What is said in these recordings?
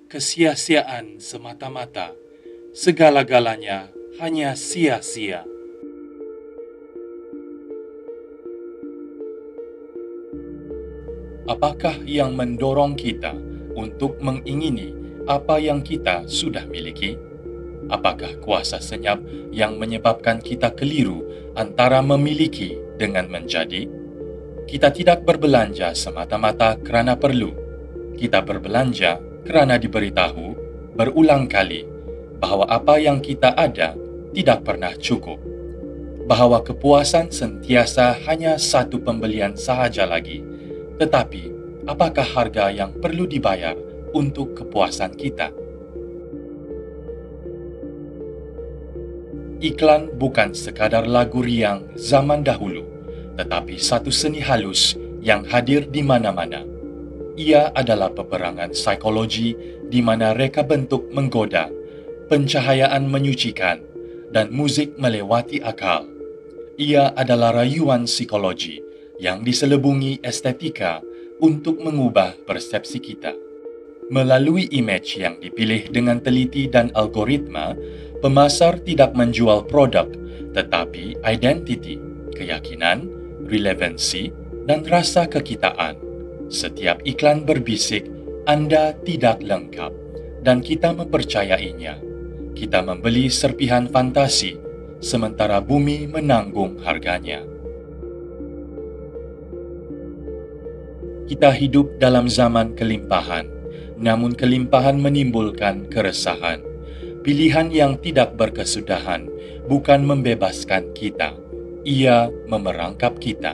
kesia-siaan semata-mata. Segala-galanya hanya sia-sia. Apakah yang mendorong kita untuk mengingini apa yang kita sudah miliki? Apakah kuasa senyap yang menyebabkan kita keliru antara memiliki dengan menjadi? Kita tidak berbelanja semata-mata kerana perlu. Kita berbelanja kerana diberitahu berulang kali bahwa apa yang kita ada tidak pernah cukup. Bahwa kepuasan sentiasa hanya satu pembelian sahaja lagi. Tetapi, apakah harga yang perlu dibayar untuk kepuasan kita? Iklan bukan sekadar lagu riang zaman dahulu, tetapi satu seni halus yang hadir di mana-mana. Ia adalah peperangan psikologi di mana reka bentuk menggoda, pencahayaan menyucikan, dan musik melewati akal. Ia adalah rayuan psikologi yang diselubungi estetika untuk mengubah persepsi kita. Melalui image yang dipilih dengan teliti dan algoritma, pemasar tidak menjual produk, tetapi identiti, keyakinan, relevansi, dan rasa kekitaan. Setiap iklan berbisik, Anda tidak lengkap, dan kita mempercayainya. Kita membeli serpihan fantasi, sementara bumi menanggung harganya. Kita hidup dalam zaman kelimpahan, namun kelimpahan menimbulkan keresahan. Pilihan yang tidak berkesudahan bukan membebaskan kita, ia memerangkap kita.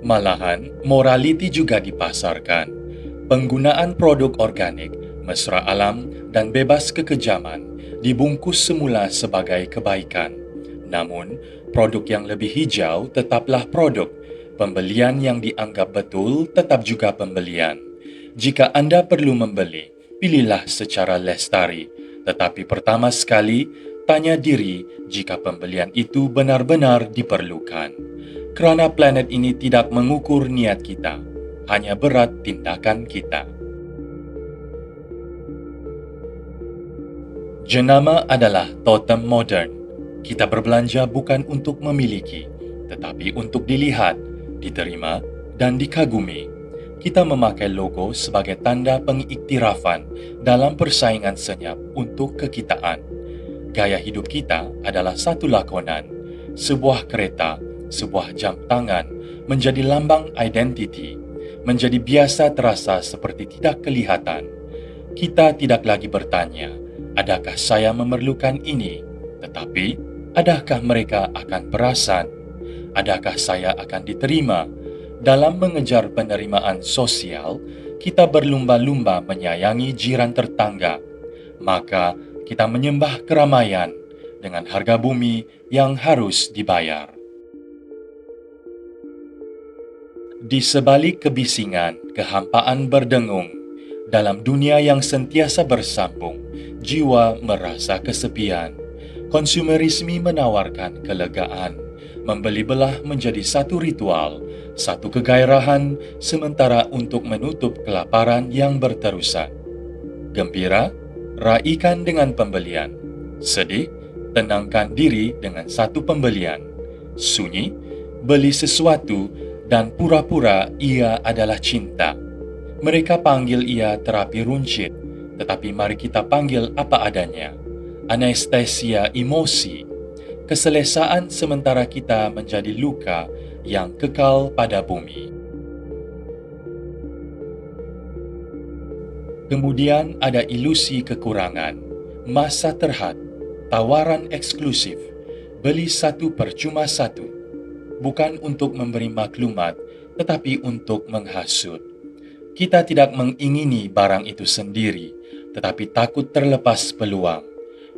Malahan, morality juga dipasarkan. Penggunaan produk organik, mesra alam, dan bebas kekejaman dibungkus semula sebagai kebaikan. Namun, produk yang lebih hijau tetaplah produk. Pembelian yang dianggap betul tetap juga pembelian. Jika Anda perlu membeli, pilihlah secara lestari. Tetapi pertama sekali, tanya diri jika pembelian itu benar-benar diperlukan. Kerana planet ini tidak mengukur niat kita, hanya berat tindakan kita. Jenama adalah totem modern. Kita berbelanja bukan untuk memiliki, tetapi untuk dilihat, diterima, dan dikagumi. Kita memakai logo sebagai tanda pengiktirafan dalam persaingan senyap untuk kekitaan. Gaya hidup kita adalah satu lakonan, sebuah kereta, sebuah jam tangan, menjadi lambang identiti, menjadi biasa terasa seperti tidak kelihatan. Kita tidak lagi bertanya, adakah saya memerlukan ini? Tetapi, adakah mereka akan perasan? Adakah saya akan diterima? Dalam mengejar penerimaan sosial, kita berlumba-lumba menyayangi jiran tetangga. Maka, kita menyembah keramaian dengan harga bumi yang harus dibayar. Di sebalik kebisingan, kehampaan berdengung. Dalam dunia yang sentiasa bersambung, jiwa merasa kesepian. Konsumerisme menawarkan kelegaan. Membeli belah menjadi satu ritual, satu kegairahan, sementara untuk menutup kelaparan yang berterusan. Gembira, raikan dengan pembelian. Sedih, tenangkan diri dengan satu pembelian. Sunyi, beli sesuatu dan pura-pura ia adalah cinta. Mereka panggil ia terapi runcit, tetapi mari kita panggil apa adanya. Anestesia emosi. Keselesaan sementara kita menjadi luka yang kekal pada bumi. Kemudian ada ilusi kekurangan, masa terhad, tawaran eksklusif, beli satu percuma satu. Bukan untuk memberi maklumat, tetapi untuk menghasut. Kita tidak mengingini barang itu sendiri, tetapi takut terlepas peluang.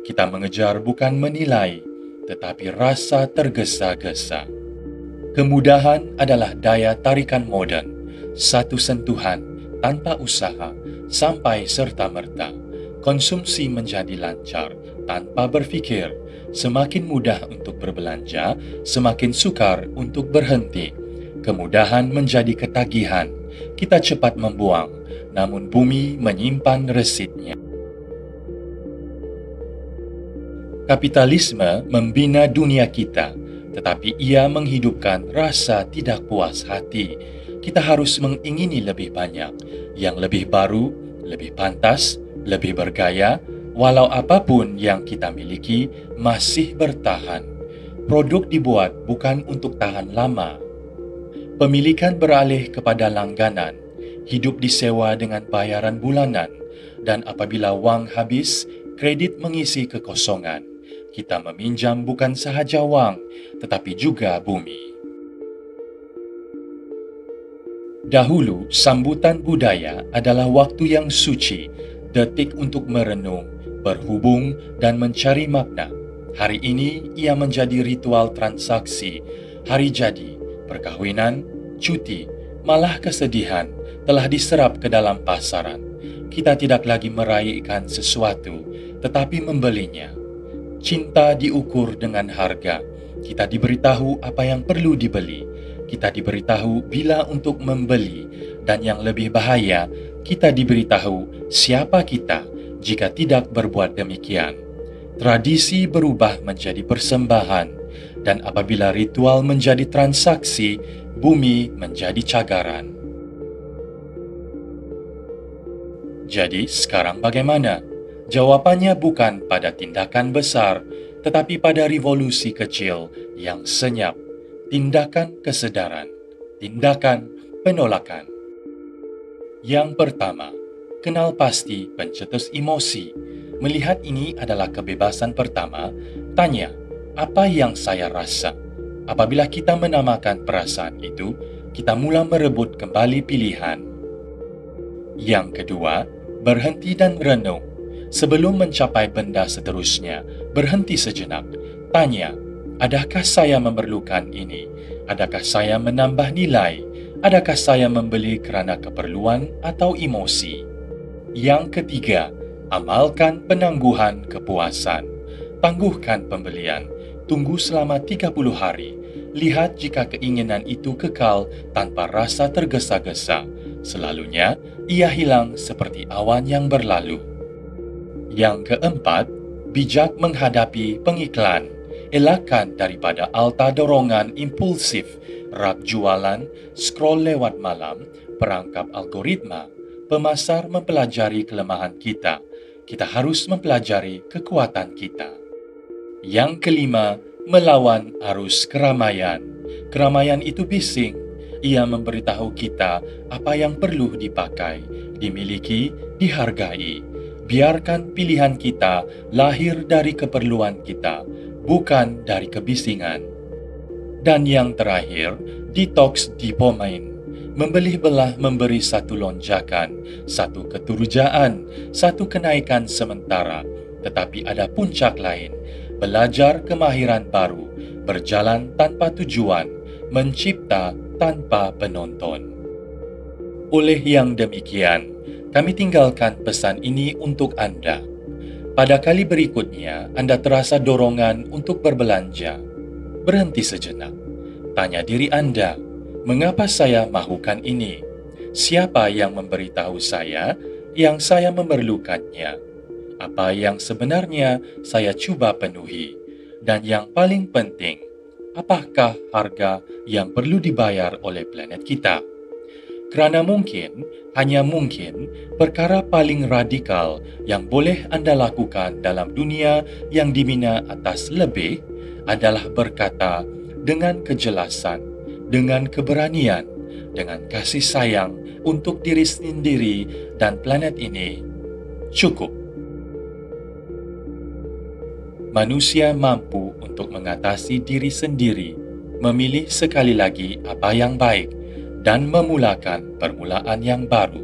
Kita mengejar bukan menilai, tetapi rasa tergesa-gesa. Kemudahan adalah daya tarikan modern, satu sentuhan tanpa usaha sampai serta-merta. Konsumsi menjadi lancar tanpa berfikir. Semakin mudah untuk berbelanja, semakin sukar untuk berhenti. Kemudahan menjadi ketagihan. Kita cepat membuang, namun bumi menyimpan resitnya. Kapitalisme membina dunia kita, tetapi ia menghidupkan rasa tidak puas hati. Kita harus mengingini lebih banyak, yang lebih baru, lebih pantas, lebih bergaya, walau apapun yang kita miliki masih bertahan. Produk dibuat bukan untuk tahan lama. Pemilikan beralih kepada langganan, hidup disewa dengan bayaran bulanan, dan apabila wang habis, kredit mengisi kekosongan. Kita meminjam bukan sahaja wang, tetapi juga bumi. Dahulu, sambutan budaya adalah waktu yang suci, detik untuk merenung, berhubung, dan mencari makna. Hari ini, ia menjadi ritual transaksi, hari jadi, perkawinan, cuti, malah kesedihan telah diserap ke dalam pasaran. Kita tidak lagi meraihkan sesuatu, tetapi membelinya. Cinta diukur dengan harga. Kita diberitahu apa yang perlu dibeli. Kita diberitahu bila untuk membeli. Dan yang lebih bahaya, kita diberitahu siapa kita jika tidak berbuat demikian. Tradisi berubah menjadi persembahan. Dan apabila ritual menjadi transaksi, bumi menjadi cagaran. Jadi sekarang bagaimana? Jawabannya bukan pada tindakan besar, tetapi pada revolusi kecil yang senyap, tindakan kesedaran, tindakan penolakan. Yang pertama, kenal pasti pencetus emosi. Melihat ini adalah kebebasan pertama, tanya, apa yang saya rasa? Apabila kita menamakan perasaan itu, kita mula merebut kembali pilihan. Yang kedua, berhenti dan renung. Sebelum mencapai benda seterusnya, berhenti sejenak. Tanya, adakah saya memerlukan ini? Adakah saya menambah nilai? Adakah saya membeli kerana keperluan atau emosi? Yang ketiga, amalkan penangguhan kepuasan. Tangguhkan pembelian. Tunggu selama 30 hari. Lihat jika keinginan itu kekal tanpa rasa tergesa-gesa. Selalunya, ia hilang seperti awan yang berlalu. Yang keempat, bijak menghadapi pengiklan. Elakkan daripada alta dorongan impulsif, rak jualan, scroll lewat malam, perangkap algoritma. Pemasar mempelajari kelemahan kita. Kita harus mempelajari kekuatan kita. Yang kelima, melawan arus keramaian. Keramaian itu bising. Ia memberitahu kita apa yang perlu dipakai, dimiliki, dihargai. Biarkan pilihan kita lahir dari keperluan kita, bukan dari kebisingan. Dan yang terakhir, detox dopamine. Membeli belah memberi satu lonjakan, satu keturjaan, satu kenaikan sementara, tetapi ada puncak lain. Belajar kemahiran baru, berjalan tanpa tujuan, mencipta tanpa penonton. Oleh yang demikian, kami tinggalkan pesan ini untuk Anda. Pada kali berikutnya, Anda terasa dorongan untuk berbelanja. Berhenti sejenak. Tanya diri Anda, mengapa saya mahukan ini? Siapa yang memberitahu saya yang saya memerlukannya? Apa yang sebenarnya saya cuba penuhi? Dan yang paling penting, apakah harga yang perlu dibayar oleh planet kita? Kerana mungkin, hanya mungkin, perkara paling radikal yang boleh Anda lakukan dalam dunia yang dibina atas lebih adalah berkata dengan kejelasan, dengan keberanian, dengan kasih sayang untuk diri sendiri dan planet ini, cukup. Manusia mampu untuk mengatasi diri sendiri, memilih sekali lagi apa yang baik, dan memulakan permulaan yang baru.